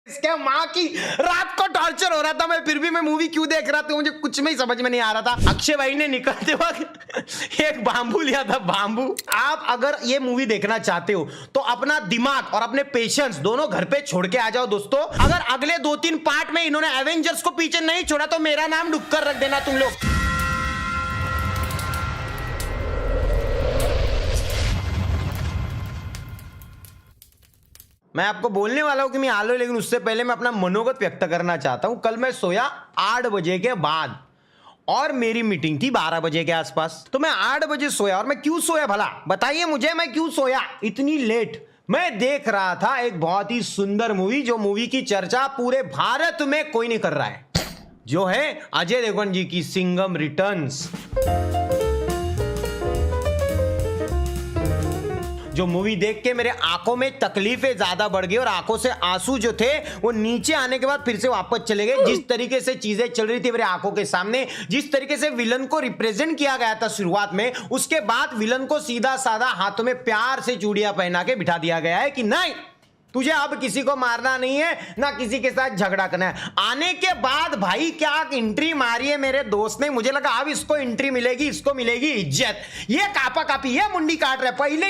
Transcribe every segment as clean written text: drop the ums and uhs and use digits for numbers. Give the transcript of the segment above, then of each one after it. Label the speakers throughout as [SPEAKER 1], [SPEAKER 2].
[SPEAKER 1] इसके माँ की रात को टॉर्चर हो रहा था, मैं फिर भी मैं मूवी क्यों देख रहा था, मुझे कुछ में ही समझ में नहीं आ रहा था। अक्षय भाई ने निकलते वक्त एक बाम्बू लिया था, बाम्बू। आप अगर ये मूवी देखना चाहते हो तो अपना दिमाग और अपने पेशेंस दोनों घर पे छोड़ के आ जाओ दोस्तों। अगर अगले 2-3 पार्ट में इन्होंने एवेंजर्स को पीछे नहीं छोड़ा तो मेरा नाम डुक्कर रख देना तुम लोग। मैं आपको बोलने वाला हूं कि मैं आलो, लेकिन उससे पहले मैं अपना मनोगत व्यक्त करना चाहता हूं। कल मैं सोया 8 बजे के बाद और मेरी मीटिंग थी 12 बजे के आसपास। तो मैं 8 बजे सोया, और मैं क्यों सोया भला बताइए मुझे, मैं क्यों सोया इतनी लेट? मैं देख रहा था एक बहुत ही सुंदर मूवी, जो मूवी की चर्चा पूरे भारत में कोई नहीं कर रहा है, जो है अजय देवगन जी की सिंघम रिटर्न्स। जो मूवी देख के मेरे आंखों में तकलीफें ज्यादा बढ़ गई और आंखों से आंसू जो थे वो नीचे आने के बाद फिर से वापस चले गए। जिस तरीके से चीजें चल रही थी मेरे आंखों के सामने, जिस तरीके से विलन को रिप्रेजेंट किया गया था शुरुआत में, उसके बाद विलन को सीधा साधा हाथों में प्यार से चूड़ियां पहना के बिठा दिया गया है कि नहीं, तुझे अब किसी को मारना नहीं है, ना किसी के साथ झगड़ा करना है। आने के बाद भाई क्या एंट्री मारी है मेरे दोस्त ने, मुझे लगा अब इसको एंट्री मिलेगी, इसको मिलेगी इज्जत। ये कापा कापी, ये मुंडी काट रहा है पहले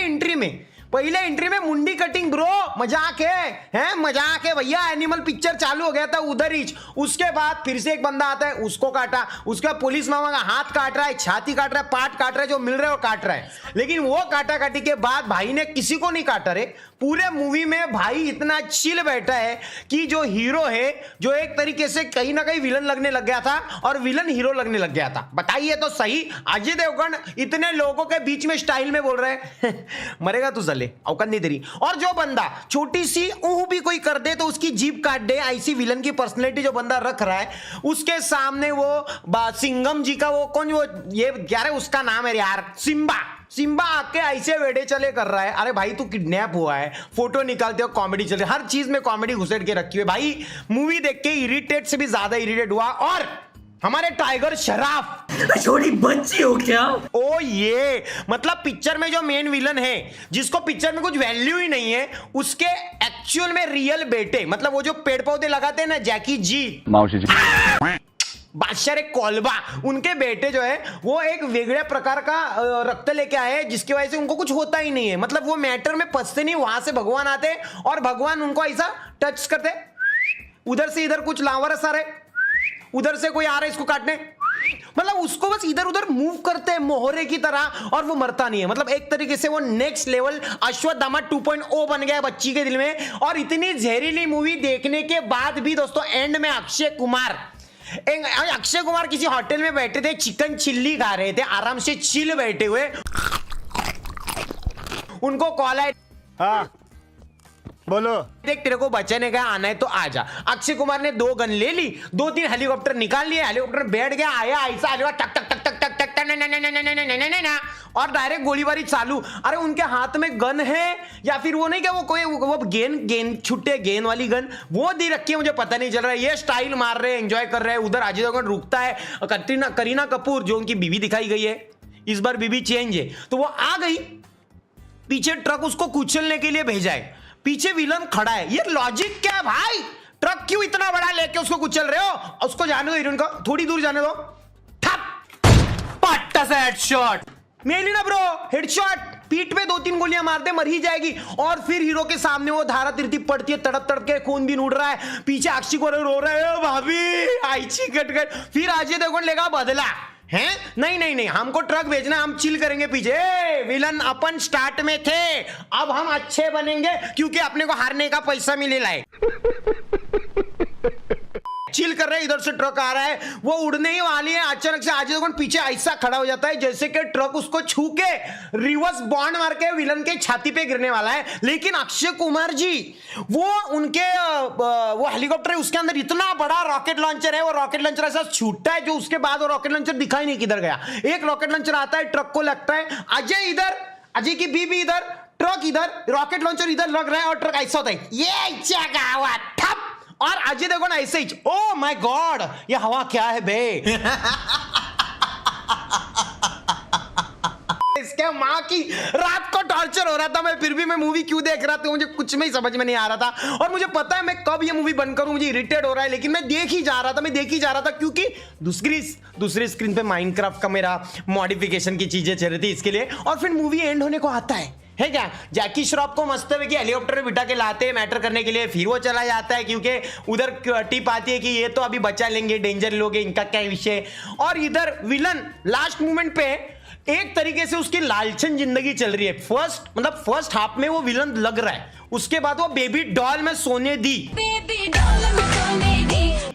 [SPEAKER 1] एंट्री में मुंडी कटिंग ब्रो, मजाक है मजाक है भैया। एनिमल पिक्चर चालू हो गया था उधर ही, उसके बाद फिर से एक बंदा आता है, उसको काटा, उसके बाद पुलिस मामा का हाथ काट रहा है, छाती काट रहा है, पार्ट काट रहा है, जो मिल रहा है वो काट रहा है। लेकिन वो काटा काटी के बाद भाई ने किसी को नहीं काटा रे। पूरे मूवी में भाई इतना चिल बैठा है कि जो हीरो है, जो एक तरीके से कहीं ना कहीं विलन लगने लग गया था और विलन हीरो लगने लग गया था। बताइए तो सही, अजय देवगन इतने लोगों के बीच में स्टाइल में बोल रहे हैं मरेगा तू साले, औकात नहीं तेरी। और जो बंदा छोटी सी ऊह भी कोई कर दे तो उसकी जीभ काट दे, ऐसी विलन की पर्सनैलिटी जो बंदा रख रहा है, उसके सामने वो सिंघम जी का वो कौन, वो ये क्या है उसका नाम है यार, सिम्बा आके ऐसे वेड़े चले कर रहा है। अरे भाई तू किडनैप हुआ है, फोटो निकालते हो कॉमेडी चल रही है, हर चीज में कॉमेडी घुसेड़ के रखी हुई। भाई मूवी देख के इरिटेट से भी ज्यादा इरिटेट हुआ। और हमारे टाइगर श्रॉफ
[SPEAKER 2] छोटी बच्ची हो क्या?
[SPEAKER 1] ओ ये मतलब पिक्चर में जो मेन विलन है, जिसको पिक्चर में कुछ वैल्यू ही नहीं है, उसके एक्चुअल में रियल बेटे, मतलब वो जो पेड़ पौधे लगाते हैं ना जैकी जी, बादशाह रे कोलबा, उनके बेटे जो है वो एक वेगळे प्रकार का रक्त लेके आए, जिसकी वजह से उनको कुछ होता ही नहीं है। मतलब वो मैटर में फंसते नहीं, वहां से भगवान आते और भगवान उनको ऐसा टच करते, उधर से इधर कुछ लावारस आ रहे, उधर से कोई आ रहा है इसको काटने, मतलब उसको बस इधर उधर मूव करते हैं मोहरे की तरह, और वो मरता नहीं है। मतलब एक तरीके से वो नेक्स्ट लेवल अश्वत्थामा 2.0 बन गया है बच्ची के दिल में। और इतनी जहरीली मूवी देखने के बाद भी दोस्तों एंड में अक्षय कुमार किसी होटल में बैठे थे, चिकन चिल्ली खा रहे थे, आराम से चिल बैठे हुए, उनको कॉल आए,
[SPEAKER 3] हाँ बोलो,
[SPEAKER 1] देख तेरे को बचाने का आना है तो आजा। अक्षय कुमार ने 2 गन ले ली, 2-3 हेलीकॉप्टर निकाल लिए, हेलीकॉप्टर बैठ गया, आया ऐसा आया टक टक टक टक टक टक ना, और डायरेक्ट गोलीबारी चालू। अरे उनके हाथ में गन है या फिर वो नहीं क्या, वो कोई वो गेंद छुट्टे गेंद वाली गन वो दी रखी है, मुझे पता नहीं चल रहा है। ये स्टाइल मार रहे हैं, एंजॉय कर रहे हैं। उधर अजय देवगन रुकता है, करीना कपूर जो उनकी बीवी दिखाई गई है, इस बार बीवी चेंज है, तो वो आ गई पीछे, ट्रक उसको कुचलने के लिए भेजा है, पीछे विलन खड़ा है। ये लॉजिक क्या है भाई? ट्रक क्यों इतना बड़ा लेके उसको कुचल रहे हो? उसको जाने दो, हीरोइन को थोड़ी दूर जाने दो, ठप पट्टा से हेडशॉट मेली ना ब्रो, हेडशॉट, पीठ पे 2-3 गोलियां मार दे, मर ही जाएगी। और फिर हीरो के सामने वो धारा तिरती पड़ती है, तड़प तड़प के खून भी उड़ रहा है, पीछे अक्षय कुमार रो रहा है, भाभी आईची कट। फिर अजय देवगन लेगा बदला है, नहीं हमको ट्रक भेजना, हम चिल करेंगे पीछे। विलन अपन स्टार्ट में थे, अब हम अच्छे बनेंगे क्योंकि अपने को हारने का पैसा मिलेला है। चिल कर रहे हैं, इधर से ट्रक आ रहा है, वो उड़ने ही वाली है, अचानक से अजय देवगन पीछे ऐसा खड़ा हो जाता है जैसे कि ट्रक उसको छू के रिवर्स बॉन्ड मार के विलन के छाती पे गिरने वाला है। लेकिन अक्षय कुमार जी वो उनके वो हेलीकॉप्टर है, उसके अंदर इतना बड़ा रॉकेट लॉन्चर है, वो रॉकेट लॉन्चर ऐसा छूटता है जो उसके बाद वो रॉकेट लॉन्चर दिखाई नहीं किधर गया। एक रॉकेट लॉन्चर आता है, ट्रक को लगता है, अजय इधर, अजय की बीबी इधर, ट्रक इधर, रॉकेट लॉन्चर इधर लग रहा है, और ट्रक ऐसा होता है, ये गावत ठप, और अजय देवगन ऐसे ही, ओ माय गॉड ये हवा क्या है बे क्या माँ की रात को टॉर्चर हो रहा था, मैं फिर भी मैं मूवी क्यों देख रहा था मुझे कुछ में ही समझ में नहीं आ रहा था। और मुझे पता है मैं कब ये मूवी बंद करूं, मुझे इरिटेट हो रहा है, लेकिन मैं देख ही जा रहा था क्योंकि दूसरी स्क्रीन पे माइनक्राफ्ट का मेरा मॉडिफिकेशन की चीजें चल रही थी इसके लिए। और फिर मूवी एंड होने को आता है क्या, जैकी श्रॉफ को मस्त है कि हेलीकॉप्टर में बिठा के लाते हैं मैटर करने के लिए, फिर वो चला जाता है क्योंकि उधर टिप आती है कि ये तो अभी बचा लेंगे, डेंजर लोग हैं, इनका क्या विषय। और इधर विलन लास्ट मोमेंट पे एक तरीके से उसकी लालचन जिंदगी चल रही है। फर्स्ट हाफ में वो विलन लग रहा है, उसके बाद वो बेबी डॉल में सोने दी,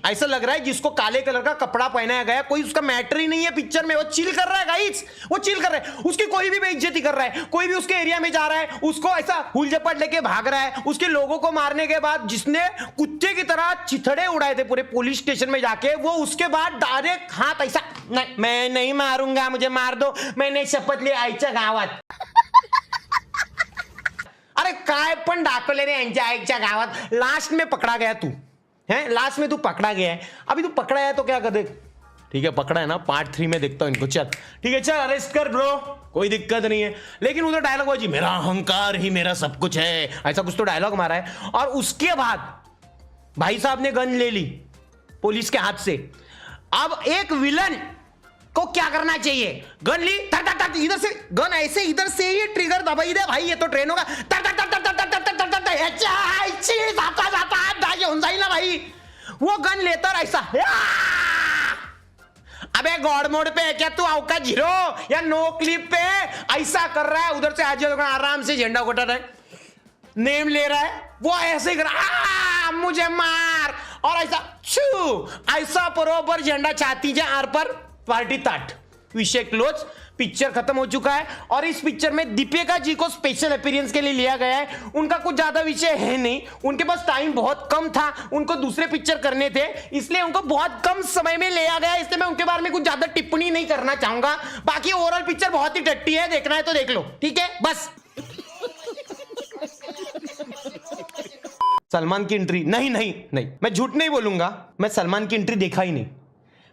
[SPEAKER 1] ऐसा लग रहा है जिसको काले कलर का कपड़ा पहनाया गया, कोई उसका मैटर ही नहीं है पिक्चर में, वो चिल कर रहा है गाइस, वो चिल कर रहा है, उसकी कोई भी बेइज्जती कर रहा है, कोई भी उसके एरिया में जा रहा है उसको ऐसा हुल झपट लेके भाग रहा है। उसके लोगों को मारने के बाद जिसने कुत्ते की तरह चिथड़े उड़ाए थे पूरे पुलिस स्टेशन में जाके, वो उसके बाद डायरेक्ट हाथ ऐसा, नहीं मैं नहीं मारूंगा, मुझे मार दो, मैंने शपथ ली आईच्या गावात। अरे काय पण दाखवले रे यांच्या आईच्या गावात, लास्ट में पकड़ा गया तू है, लास्ट में तू पकड़ा गया है, अभी तू पकड़ा है तो क्या कर दे, ठीक है पकड़ा है ना, पार्ट 3 में देखता हूं इनको, चल ठीक है चल अरेस्ट कर ब्रो, कोई दिक्कत नहीं है। लेकिन उधर डायलॉग हुआ जी मेरा अहंकार ही मेरा सब कुछ है, ऐसा कुछ तो डायलॉग मारा है। और उसके बाद भाई साहब ने गन ले ली पुलिस के हाथ से। अब एक विलन को क्या करना चाहिए, गन ली तर तर तर, इधर से गन ऐसे इधर से ये ट्रिगर दबाई दे भाई, ये तो ट्रेन होगा, तर तर तर तर तर तर तर तर तर, ह्याच्या आईची जाता जाता हात दागे होऊन जाईल ना भाई। वो गन लेता ऐसा, अबे गॉड मोड पे है क्या तू, औका जीरो या नो क्लिप पे ऐसा कर रहा है। उधर से आज आराम से झंडा उठा रहा है, नेम ले रहा है, वो ऐसे ही कर रहा, मुझे मार, और ऐसा छू, ऐसा बरोबर झंडा छाती जा आर पर पार्टी ताट, विषय क्लोज, पिक्चर खत्म हो चुका है। और इस पिक्चर में दीपिका जी को स्पेशल अपीयरेंस के लिए लिया गया है। उनका कुछ ज्यादा विषय है नहीं, उनके पास टाइम बहुत कम था, उनको दूसरे पिक्चर करने थे, इसलिए उनको बहुत कम समय में लिया गया, इसलिए मैं उनके बारे में कुछ ज्यादा टिप्पणी नहीं करना चाहूंगा। बाकी ओवरऑल पिक्चर बहुत ही टट्टी है, देखना है तो देख लो, ठीक है बस। सलमान की एंट्री, नहीं नहीं नहीं, मैं झूठ नहीं बोलूंगा, मैं सलमान की एंट्री देखा ही नहीं,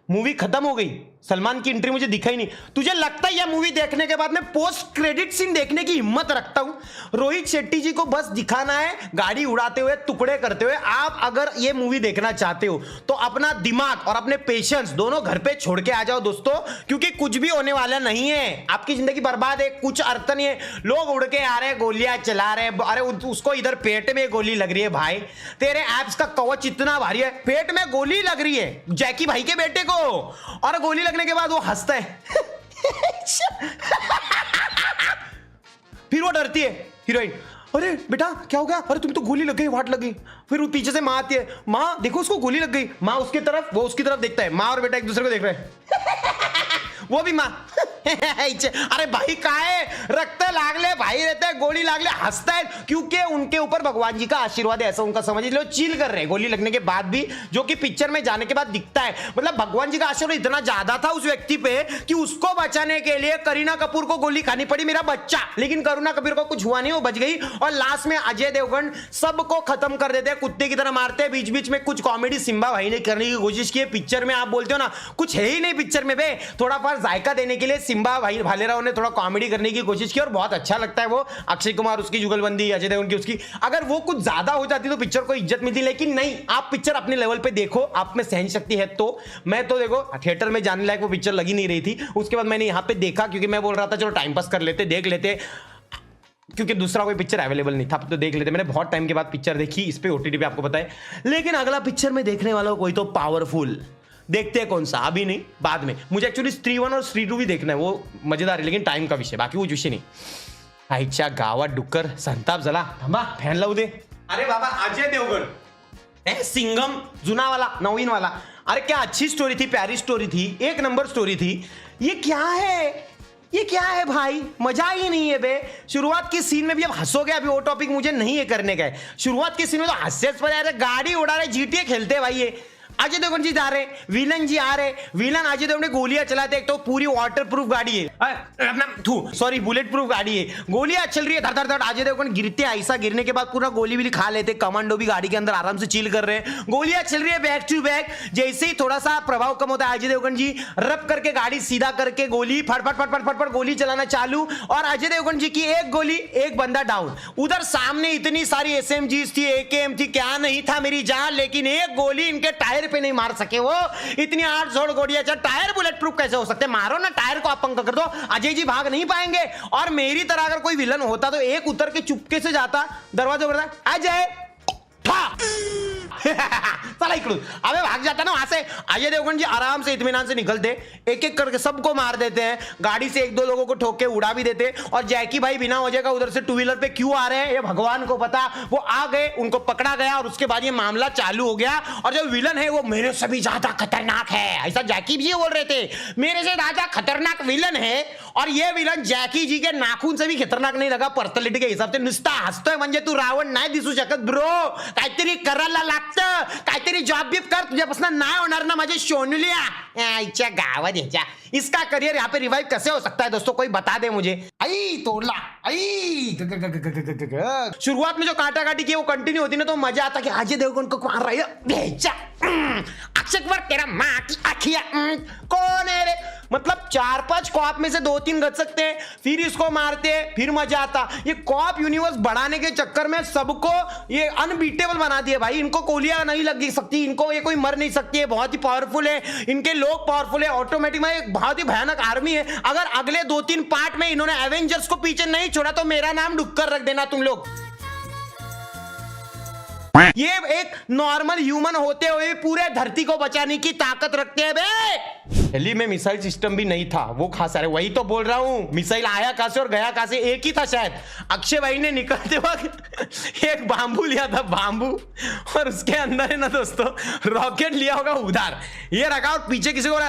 [SPEAKER 1] मूवी खत्म हो गई, सलमान की एंट्री मुझे दिखा ही नहीं। तुझे लगता है यह मूवी देखने के बाद मैं पोस्ट क्रेडिट सीन देखने की हिम्मत रखता हूं? रोहित शेट्टी जी को बस दिखाना है गाड़ी उड़ाते हुए, टुकड़े करते हुए। आप अगर ये मूवी देखना चाहते हो तो अपना दिमाग और अपने पेशेंस दोनों घर पे छोड़ के आ जाओ दोस्तों, क्योंकि कुछ भी होने वाला नहीं है, आपकी जिंदगी बर्बाद है, कुछ अर्थ नहीं है। लोग उड़ के आ रहे हैं, गोलियां चला रहे हैं, अरे उसको इधर पेट में गोली लग रही है भाई, तेरे एप्स का कवच इतना भारी है, पेट में गोली लग रही है जैकी भाई के बेटे को, और गोली लगने के बाद वो हंसता है फिर वो डरती है हीरोइन, अरे बेटा क्या हो गया, अरे तुम तो गोली लग गई, वाट लग गई। फिर वो पीछे से माँ आती है, माँ देखो उसको गोली लग गई, माँ उसकी तरफ, वो उसकी तरफ देखता है, माँ और बेटा एक दूसरे को देख रहे हैं वो भी माँ अरे भाई काहे रखते लागले भाई, रहते हैं गोली लागले, हंसता है क्योंकि उनके ऊपर भगवान जी का आशीर्वाद है, ऐसा उनका समझ लो, चिल कर रहे हैं गोली लगने के बाद भी, जो कि पिक्चर में जाने के बाद दिखता है। मतलब भगवान जी का आशीर्वाद इतना ज्यादा था उस व्यक्ति पे कि उसको बचाने के लिए करीना कपूर को गोली खानी पड़ी, मेरा बच्चा, लेकिन करीना कपूर को कुछ हुआ नहीं, वो बच गई। और लास्ट में अजय देवगन सबको खत्म कर देते हैं, कुत्ते की तरह मारते हैं। बीच बीच में कुछ कॉमेडी सिम्बा भाई ने करने की कोशिश की है पिक्चर में, आप बोलते हो ना कुछ है ही नहीं पिक्चर में बे, थोड़ा फार जायका देने के लिए सिम्बा भालेराव ने थोड़ा कॉमेडी करने की कोशिश की और बहुत अच्छा लगता है वो। अक्षय कुमार उसकी जुगलबंदी, अजय देवगन की उसकी, अगर वो कुछ ज्यादा हो जाती तो पिक्चर को इज्जत मिलती, लेकिन नहीं, आप पिक्चर अपने लेवल पे देखो, आप में सहन शक्ति है तो। मैं तो देखो थिएटर में जाने लायक वो पिक्चर लगी नहीं रही थी, उसके बाद मैंने यहाँ पे देखा क्योंकि मैं बोल रहा था चलो टाइम पास कर लेते, देख लेते, क्योंकि दूसरा कोई पिक्चर अवेलेबल नहीं था तो देख लेते। मैंने बहुत टाइम के बाद पिक्चर देखी इस पे ओटीटी पे, आपको पता है। लेकिन अगला पिक्चर में देखने वाला कोई तो पावरफुल, देखते हैं कौन सा, अभी नहीं बाद में। मुझे एक्चुअली स्त्री 1 और स्त्री 2 भी देखना है, वो मजेदार है, लेकिन टाइम का विषय, बाकी वो विषय नहीं। आईच्या गावात डुक्कर, संताप झाला, थांबा फॅन लावू दे। अरे बाबा अजय देवगन, सिंघम जुना वाला, नवीन वाला, अरे क्या अच्छी स्टोरी थी, प्यारी स्टोरी थी, एक नंबर स्टोरी थी। ये क्या है, ये क्या है भाई, मजा ही नहीं है बे। शुरुआत की सीन में भी अब हंसोगे, अभी वो टॉपिक मुझे नहीं है करने का है। शुरुआत की सीन में तो हास्यास्पद है, गाड़ी उड़ा रहे, जीटीए खेलते हैं भाई, ये अजय देवगन जी जा रहे, विलन जी आ रहे, विलन अजय देवगन गोलियां चलाते, एक तो पूरी वाटर प्रूफ गाड़ी है, सॉरी बुलेट प्रूफ गाड़ी है, गोलियां चल रही है धड़ धड़ धड़, अजय देवगन गिरते, ऐसा गिरने के बाद पूरा गोली भी खा लेते, कमांडो भी गाड़ी के अंदर आराम से चिल कर रहे हैं, गोलियां चल रही है बैक टू बैक, जैसे ही थोड़ा सा प्रभाव कम होता है अजय देवगन जी रब करके गाड़ी सीधा करके गोली फट फट फट फट फट फट गोली चलाना चालू, और अजय देवगन जी की एक गोली, एक बंदा डाउन। उधर सामने इतनी सारी एसएमजीज थी, एकेएम थी, क्या नहीं था मेरी जान, लेकिन एक गोली इनके टायर पे नहीं मार सके वो, इतनी 8 गोलियां, टायर बुलेट प्रूफ कैसे हो सकते, मारो ना टायर को, आप पंख कर दो, अजय जी भाग नहीं पाएंगे। और मेरी तरह अगर कोई विलन होता तो एक उतर के चुपके से जाता, दरवाजा उड़ता, अजय चला इकडून, अबे भाग जाता ना वहां से। अजय देवगन जी आराम से इत्मीनान से निकलते, एक एक करके सबको मार देते हैं, गाड़ी से 1-2 लोगों को ठोक के उड़ा भी देते, और जैकी भाई बिना वजह का उधर से 2 व्हीलर पे क्यों आ रहे हैं ये भगवान को पता, वो आ गए, उनको पकड़ा गया, और उसके बाद ये मामला चालू हो गया। और जो विलन है वो मेरे से भी ज्यादा खतरनाक है, ऐसा जैकी जी बोल रहे थे, मेरे से ज्यादा खतरनाक विलन है, और ये विलन जैकी जी के नाखून से भी खतरनाक नहीं लगा पर्सनॅलिटी के हिसाब से, नुसता हसतोय म्हणजे तू रावण नाही दिसू शकत ब्रो, काहीतरी करायला लागतं, काहीतरी जॉब बिप कर, तुझ्यापासून नाही होणार ना माझे शोनुलिया आईच्या गावात ह्याच्या। इसका करियर यहाँ पे रिवाइव कैसे हो सकता है दोस्तों, कोई बता दे मुझे। आई तोड़ला, आई शुरुआत में जो काटा काटी की वो कंटिन्यू होती ना तो मजा आता कि अजय देवगन को मार रहा है, अक्षय कुमार तेरा माँ की आखिया कौन है रे, मतलब 4-5 कॉप में से 2-3 गच सकते हैं, फिर इसको मारते हैं, फिर मजा आता। ये कॉप यूनिवर्स बढ़ाने के चक्कर में सबको ये अनबीटेबल बना दिया भाई, इनको गोलियां नहीं लग सकती, इनको ये कोई मर नहीं सकती है, बहुत ही पावरफुल है, इनके लोग पावरफुल है, ऑटोमेटिक में एक बहुत ही भयानक आर्मी है। अगर अगले 2-3 पार्ट में इन्होंने एवेंजर्स को पीछे नहीं छोड़ा तो मेरा नाम डुक्कर रख देना तुम लोग। ये एक नॉर्मल ह्यूमन होते हुए पूरे धरती को बचाने की ताकत रखते हैं बे। दिल्ली में मिसाइल सिस्टम भी नहीं था, वो खास है, वही तो बोल रहा हूं, मिसाइल आया कहां से और गया कहां से, एक ही था शायद। अक्षय भाई ने निकलते वक्त एक बांबू लिया था, बांबू, और उसके अंदर है ना दोस्तों रॉकेट लिया होगा उधार, ये रखा और पीछे किसी को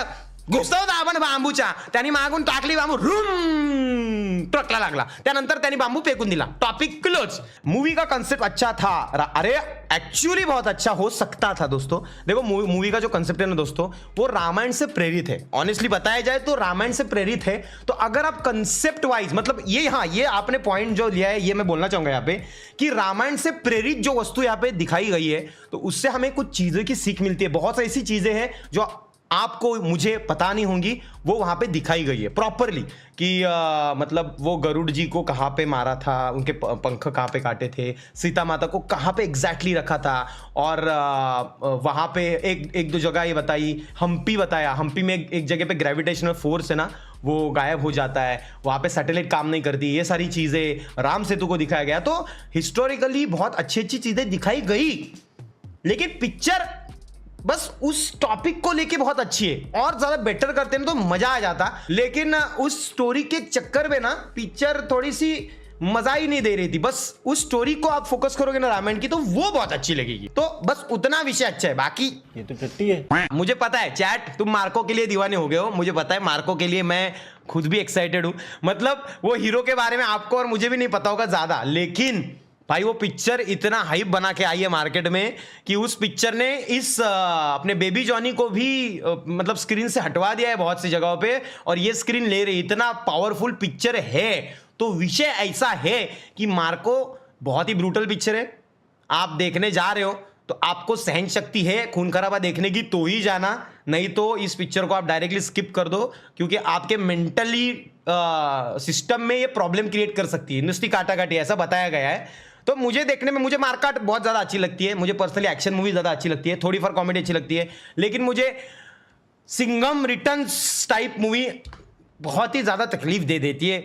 [SPEAKER 1] घुसता होता आपण बांबूच्या, त्यांनी मागून टाकली बांबू, रूम ट्रकला लागला, त्यानंतर त्यांनी बांबू फेकून दिला, टॉपिक क्लोज। मूवी का कंसेप्ट अच्छा था, अरे एक्चुअली बहुत अच्छा हो सकता था दोस्तों। देखो मूवी का जो कंसेप्ट है ना दोस्तों वो रामायण से प्रेरित है, ऑनेस्टली बताया जाए तो रामायण से प्रेरित है। तो अगर आप कंसेप्ट वाइज मतलब ये, हाँ ये आपने पॉइंट जो लिया है ये मैं बोलना चाहूंगा यहाँ पे कि रामायण से प्रेरित जो वस्तु यहाँ पे दिखाई गई है तो उससे हमें कुछ चीजों की सीख मिलती है, बहुत ऐसी चीजें हैं जो आपको मुझे पता नहीं होंगी, वो वहां पे दिखाई गई है प्रॉपरली कि मतलब वो गरुड़ जी को कहाँ पे मारा था, उनके पंख कहाँ पे काटे थे, सीता माता को कहाँ पे एग्जैक्टली रखा था, और वहां पे एक दो जगह ये बताई, हम्पी बताया, हम्पी में एक जगह पे ग्रेविटेशनल फोर्स है ना वो गायब हो जाता है, वहां पे सैटेलाइट काम नहीं करती, ये सारी चीजें राम सेतु को दिखाया गया। तो हिस्टोरिकली बहुत अच्छी अच्छी चीजें दिखाई गई, लेकिन पिक्चर बस उस टॉपिक को लेके बहुत अच्छी है, और ज्यादा बेटर करते ना तो मजा आ जाता, लेकिन उस स्टोरी के चक्कर में ना पिक्चर थोड़ी सी मजा ही नहीं दे रही थी। बस उस स्टोरी को आप फोकस करोगे ना रामायण की तो वो बहुत अच्छी लगेगी, तो बस उतना विषय अच्छा है। बाकी
[SPEAKER 3] ये तो टट्टी है,
[SPEAKER 1] मुझे पता है चैट तुम मार्को के लिए दीवाने हो गए हो, मुझे पता है मार्को के लिए मैं खुद भी एक्साइटेड हूं, मतलब वो हीरो के बारे में आपको और मुझे भी नहीं पता होगा ज्यादा, लेकिन भाई वो पिक्चर इतना हाइप बना के आई है मार्केट में कि उस पिक्चर ने इस अपने बेबी जॉनी को भी मतलब स्क्रीन से हटवा दिया है बहुत सी जगहों पे, और ये स्क्रीन ले रही, इतना पावरफुल पिक्चर है। तो विषय ऐसा है कि मार्को बहुत ही ब्रूटल पिक्चर है, आप देखने जा रहे हो तो आपको सहन शक्ति है खून खराबा देखने की तो ही जाना, नहीं तो इस पिक्चर को आप डायरेक्टली स्किप कर दो, क्योंकि आपके मेंटली सिस्टम में ये प्रॉब्लम क्रिएट कर सकती है, नुस्ती काटाकाटी ऐसा बताया गया है। तो मुझे देखने में, मुझे मारकाट बहुत ज़्यादा अच्छी लगती है, मुझे पर्सनली एक्शन मूवी ज़्यादा अच्छी लगती है, थोड़ी फॉर कॉमेडी अच्छी लगती है, लेकिन मुझे सिंघम रिटर्न्स टाइप मूवी बहुत ही ज़्यादा तकलीफ दे देती है।